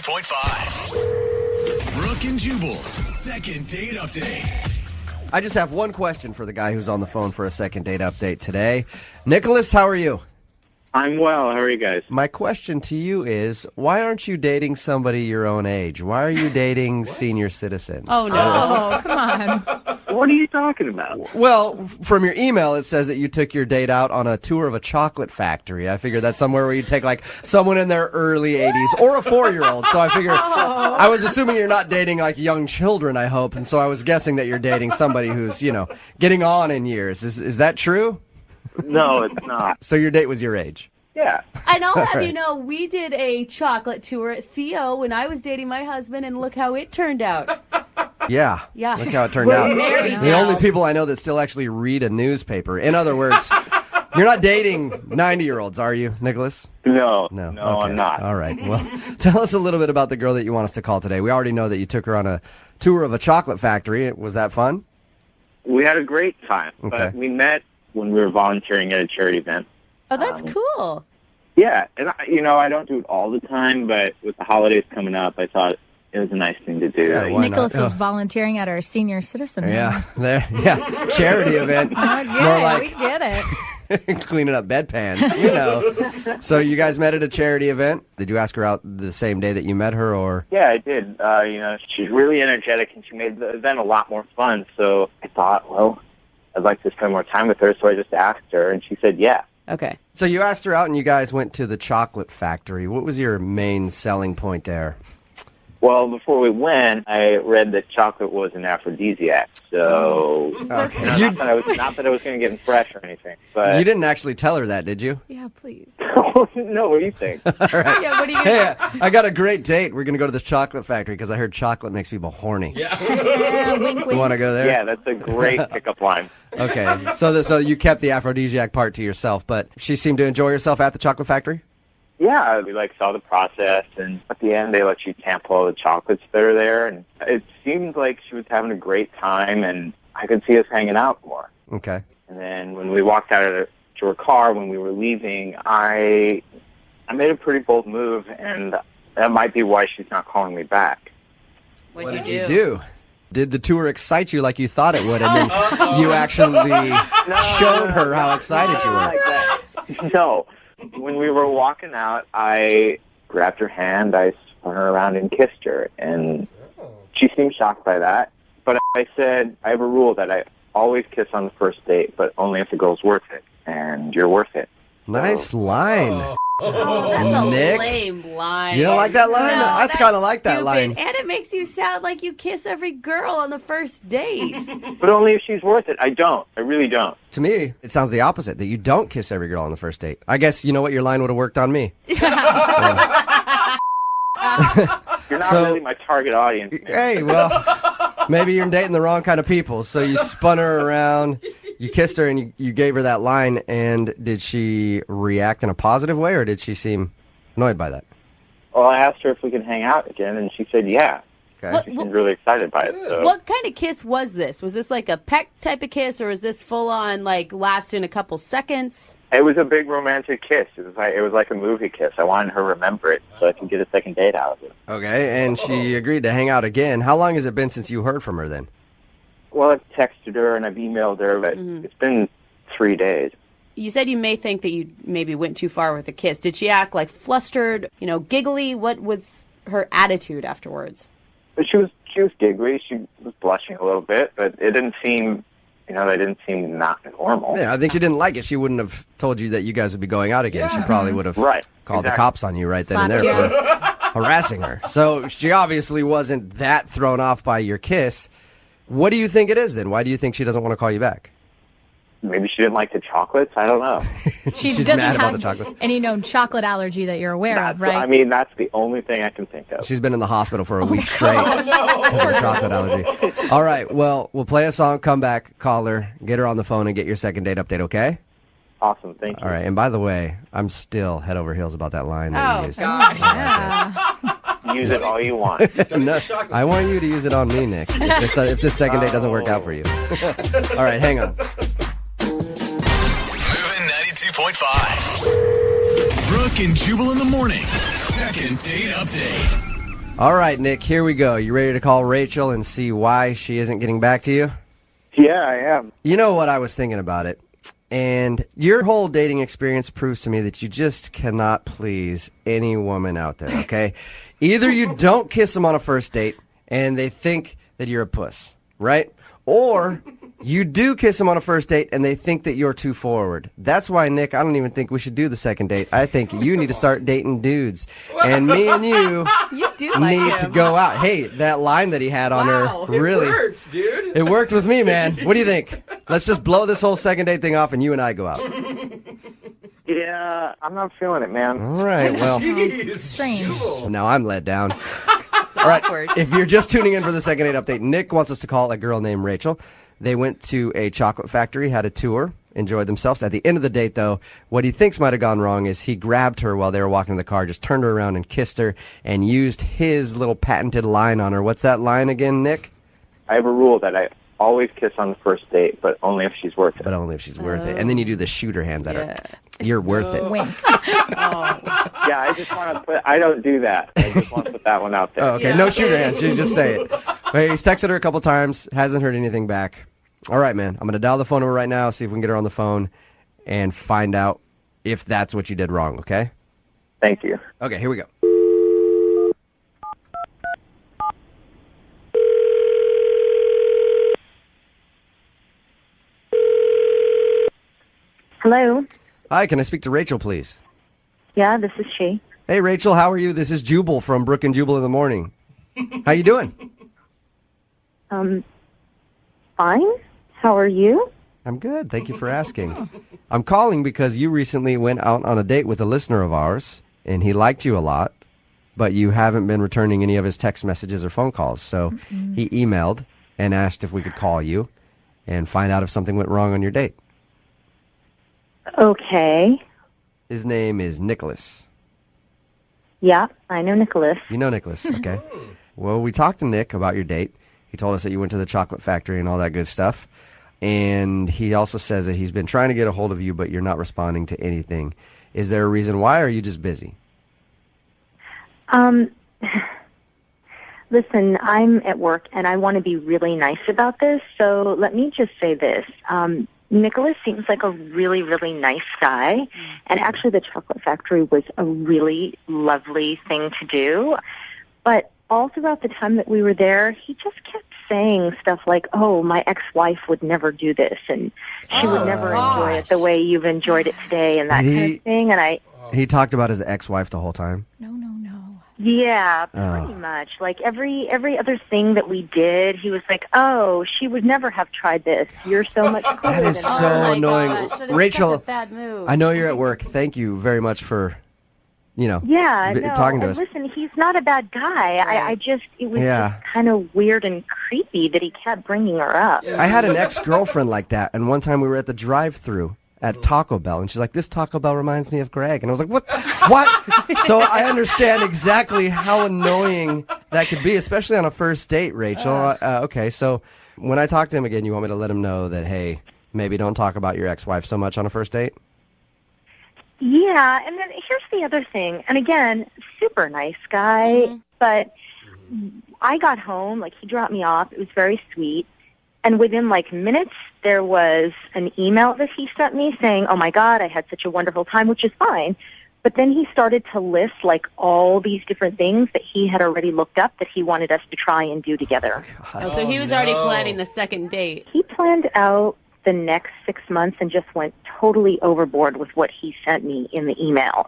92.5. Brooke and Jubal's second date update. I just have one question for the guy who's on the phone for a second date update today. Nicholas, how are you? I'm well. How are you guys? My question to you is, why aren't you dating somebody your own age? Why are you dating senior citizens? Oh, no. Oh, come on. What are you talking about? Well, from your email, it says that you took your date out on a tour of a chocolate factory. I figured that's somewhere where you take, like, someone in their early 80s or a 4-year-old. So I figured, I was assuming you're not dating, like, young children, I hope. And so I was guessing that you're dating somebody who's, getting on in years. Is that true? No, it's not. So your date was your age? Yeah. And I'll have you know, we did a chocolate tour at Theo when I was dating my husband, and look how it turned out. Yeah. Yeah. Look how it turned We're out. married The now. only people I know that still actually read a newspaper. In other words, you're not dating 90-year-olds, are you, Nicholas? No, Okay. I'm not. All right. Well, tell us a little bit about the girl that you want us to call today. We already know that you took her on a tour of a chocolate factory. Was that fun? We had a great time, Okay. but we met when we were volunteering at a charity event. Oh, that's cool. Yeah, and I don't do it all the time, but with the holidays coming up, I thought it was a nice thing to do. Yeah, why Nicholas not? was volunteering at our senior citizen. Yeah. Charity event. More like we get it. cleaning up bedpans, So you guys met at a charity event. Did you ask her out the same day that you met her, or? Yeah, I did. She's really energetic, and she made the event a lot more fun. So I thought, well, I'd like to spend more time with her, so I just asked her, and she said, yeah. Okay. So you asked her out and you guys went to the chocolate factory. What was your main selling point there? Well, before we went, I read that chocolate was an aphrodisiac. So, not that I was going to get fresh or anything. But You didn't actually tell her that, did you? Yeah, please. no, what do you think? Yeah, what are you Hey, I got a great date. We're going to go to this chocolate factory because I heard chocolate makes people horny. Yeah, wink, You wink. want to go there? Yeah, that's a great pickup line. Okay. So you kept the aphrodisiac part to yourself, but she seemed to enjoy herself at the chocolate factory? Yeah, we saw the process, and at the end they let you sample all the chocolates that are there, and it seemed like she was having a great time, and I could see us hanging out more. Okay. And then when we walked out to her car, when we were leaving, I made a pretty bold move, and that might be why she's not calling me back. What'd What did you do? Did the tour excite you like you thought it would, and then you actually showed her how excited you were? Like that. No. When we were walking out, I grabbed her hand, I spun her around and kissed her, and she seemed shocked by that. But I said, I have a rule that I always kiss on the first date, but only if the girl's worth it, and you're worth it. Nice line. Oh, that's a Nick? lame line. You don't like that line? No, I that's kind of like that stupid. line. And it makes you sound like you kiss every girl on the first date. But only if she's worth it. I don't. I really don't. To me, it sounds the opposite, that you don't kiss every girl on the first date. I guess, you know what, your line would have worked on me. You're not So- really my target audience. man. Hey, well, maybe you're dating the wrong kind of people. So you spun her around, you kissed her, and you gave her that line. And did she react in a positive way, or did she seem annoyed by that? Well, I asked her if we could hang out again, and she said yeah. Okay. She seemed really excited by it. So. What kind of kiss was this? Was this like a peck type of kiss, or is this full on, like, lasting a couple seconds? It was a big romantic kiss. It was like a movie kiss. I wanted her to remember it so I could get a second date out of it. Okay, and she agreed to hang out again. How long has it been since you heard from her then? Well, I've texted her and I've emailed her, but it's been 3 days. You said you may think that you maybe went too far with a kiss. Did she act like flustered, giggly? What was her attitude afterwards? But she was giggly. She was blushing a little bit, but it didn't seem, that didn't seem not normal. Yeah, I think she didn't like it. She wouldn't have told you that you guys would be going out again. She probably would have Right, called the exactly. cops on you right then and there Slapped for harassing her. So she obviously wasn't that thrown off by your kiss. What do you think it is then? Why do you think she doesn't want to call you back? Maybe she didn't like the chocolates. I don't know. She She's doesn't mad about have the chocolate. any known chocolate allergy that you're aware of, right? I mean, that's the only thing I can think of. She's been in the hospital for a week straight because of her chocolate allergy. All right, well, we'll play a song, come back, call her, get her on the phone, and get your second date update, okay? Awesome. Thank you. All right, and by the way, I'm still head over heels about that line that you used. Yeah. Use it all you want. No, I want you to use it on me, Nick. If this second date doesn't work out for you. All right, hang on. Moving 92.5. Brooke and Jubal in the mornings. Second date update. All right, Nick, here we go. You ready to call Rachel and see why she isn't getting back to you? Yeah, I am. You know what, I was thinking about it. And your whole dating experience proves to me that you just cannot please any woman out there, okay? Either you don't kiss them on a first date and they think that you're a puss, right? Or you do kiss them on a first date and they think that you're too forward. That's why, Nick, I don't even think we should do the second date. I think you need to start dating dudes. And me and you You do like need him. to go out. Hey, that line that he had on Wow, her, really. It worked, dude. It worked with me, man. What do you think? Let's just blow this whole second date thing off and you and I go out. Yeah, I'm not feeling it, man. All right, well, Jeez, Strange. Jubal. now I'm let down. All right, Awkward. if you're just tuning in for the second date update, Nick wants us to call a girl named Rachel. They went to a chocolate factory, had a tour, enjoyed themselves. At the end of the date, though, what he thinks might have gone wrong is he grabbed her while they were walking in the car, just turned her around and kissed her, and used his little patented line on her. What's that line again, Nick? I have a rule that I always kiss on the first date, but only if she's worth it. But only if she's worth it. And then you do the shooter hands at her. You're worth it. Wink. Yeah, I just want to put. I don't do that. I just want to put that one out there. Oh, okay. No shooter hands. You just say it. Hey, he's texted her a couple times. Hasn't heard anything back. All right, man. I'm going to dial the phone number right now, see if we can get her on the phone, and find out if that's what you did wrong, okay? Thank you. Okay, here we go. Hello. Hi, can I speak to Rachel, please? Yeah, this is she. Hey, Rachel, how are you? This is Jubal from Brook and Jubal in the Morning. How you doing? Fine. How are you? I'm good. Thank you for asking. I'm calling because you recently went out on a date with a listener of ours, and he liked you a lot, but you haven't been returning any of his text messages or phone calls. So he emailed and asked if we could call you and find out if something went wrong on your date. Okay. His name is Nicholas. Yeah, I know Nicholas. You know Nicholas, okay? Well, we talked to Nick about your date. He told us that you went to the chocolate factory and all that good stuff. And he also says that he's been trying to get a hold of you, but you're not responding to anything. Is there a reason why, or are you just busy? Listen, I'm at work and I want to be really nice about this, so let me just say this. Nicholas seems like a really, really nice guy, and actually the chocolate factory was a really lovely thing to do. But all throughout the time that we were there, he just kept saying stuff like, oh, my ex-wife would never do this, and she would never enjoy it the way you've enjoyed it today, and that kind of thing. And He talked about his ex-wife the whole time. No. yeah, pretty much. Like every other thing that we did, he was like, "Oh, she would never have tried this. You're so much cooler That is than her." so Oh my annoying. gosh, that is Rachel, such a bad move. I know you're at work. Thank you very much for, Yeah, no, talking to and us. listen, he's not a bad guy. It was Yeah. just kind of weird and creepy that he kept bringing her up. I had an ex-girlfriend like that, and one time we were at the drive-thru at Taco Bell, and she's like, this Taco Bell reminds me of Greg. And I was like, what? So I understand exactly how annoying that could be, especially on a first date, Rachel. Okay, so when I talk to him again, you want me to let him know that, hey, maybe don't talk about your ex-wife so much on a first date? Yeah, and then here's the other thing. And again, super nice guy, but I got home, like he dropped me off. It was very sweet. And within like minutes, there was an email that he sent me saying, oh my God, I had such a wonderful time, which is fine. But then he started to list like all these different things that he had already looked up that he wanted us to try and do together. Oh, so he was already planning the second date. He planned out the next 6 months and just went totally overboard with what he sent me in the email.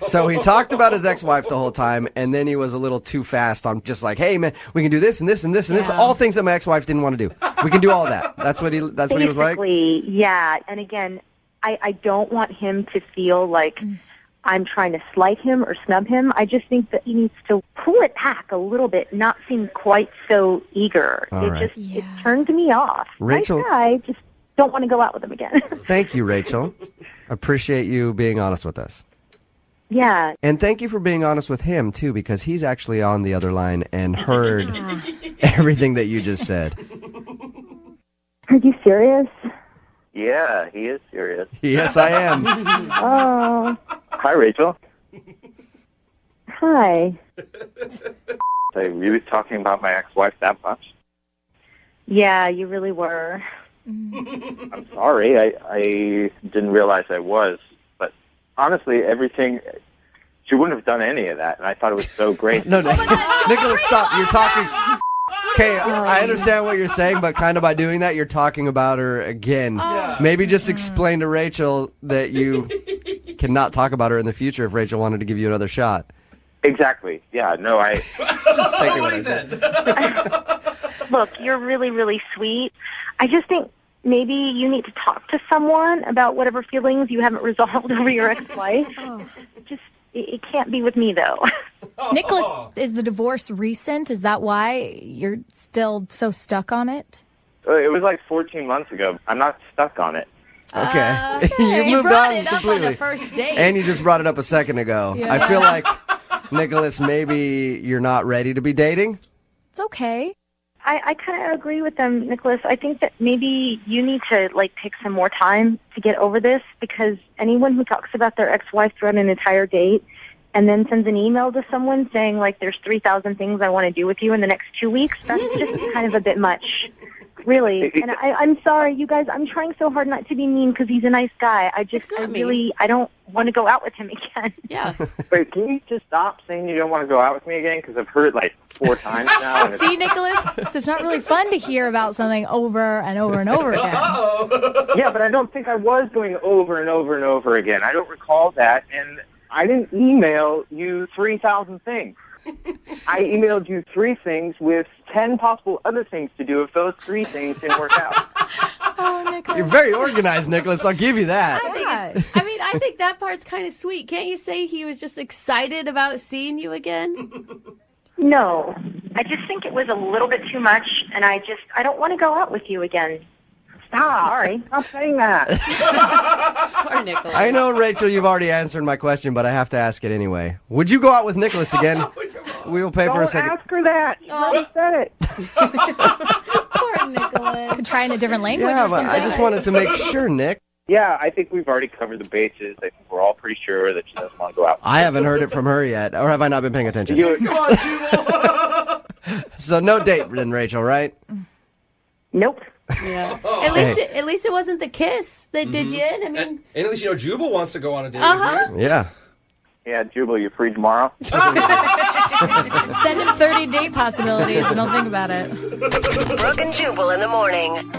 So he talked about his ex-wife the whole time, and then he was a little too fast on just like, hey, man, we can do this and this and this and this. All things that my ex-wife didn't want to do. We can do all that. That's what he was like? Basically, yeah. And again, I don't want him to feel like I'm trying to slight him or snub him. I just think that he needs to pull it back a little bit, not seem quite so eager. All right. It turned me off. Rachel- Nice guy, just don't want to go out with him again. Thank you, Rachel. Appreciate you being honest with us. Yeah. And thank you for being honest with him, too, because he's actually on the other line and heard everything that you just said. Are you serious? Yeah, he is serious. Yes, I am. Oh. Hi, Rachel. Hi. I really talking about my ex-wife that much? Yeah, you really were. I'm sorry. I didn't realize I was. But honestly, everything... She wouldn't have done any of that, and I thought it was so great. No, Nicholas, stop. You're talking. Okay, I understand what you're saying, but kind of by doing that, you're talking about her again. Maybe just explain to Rachel that you cannot talk about her in the future if Rachel wanted to give you another shot. Exactly. Yeah, no, I... Just take what I said. Look, you're really, really sweet. I just think maybe you need to talk to someone about whatever feelings you haven't resolved over your ex-wife. It can't be with me, though. Nicholas, is the divorce recent? Is that why you're still so stuck on it? It was like 14 months ago. I'm not stuck on it. Okay. You moved brought on it up completely. on the first date. And you just brought it up a second ago. Yeah. I feel like, Nicholas, maybe you're not ready to be dating. It's okay. I kind of agree with them, Nicholas. I think that maybe you need to, take some more time to get over this, because anyone who talks about their ex-wife throughout an entire date and then sends an email to someone saying, there's 3,000 things I want to do with you in the next 2 weeks, that's just kind of a bit much. Really. And I'm sorry, you guys, I'm trying so hard not to be mean because he's a nice guy. I don't want to go out with him again. Yeah. Wait, can you just stop saying you don't want to go out with me again? Because I've heard it 4 times now. And See, Nicholas, it's not really fun to hear about something over and over and over again. Yeah, but I don't think I was going over and over and over again. I don't recall that, and I didn't email you 3,000 things. I emailed you 3 things with 10 possible other things to do if those 3 things didn't work out. Oh, Nicholas. You're very organized, Nicholas. I'll give you that. I think that part's kind of sweet. Can't you say he was just excited about seeing you again? No. I just think it was a little bit too much, and I don't want to go out with you again. Stop. Sorry. Stop saying that. Poor Nicholas. I know, Rachel, you've already answered my question, but I have to ask it anyway. Would you go out with Nicholas again? We will pay for a second. Ask her that. You already said it. Poor Nicholas. Could try in a different language Yeah, or but something. I just wanted to make sure, Nick. Yeah, I think we've already covered the bases. I think we're all pretty sure that she doesn't want to go out. I haven't heard it from her yet, or have I not been paying attention? So no date then, Rachel, right? Nope. Yeah. Hey. At least it wasn't the kiss that did you in. I mean, And at least Jubal wants to go on a date with you. Yeah. Yeah, Jubal, you free tomorrow? Send him 30 date possibilities and don't think about it. Brooke and Jubal in the morning.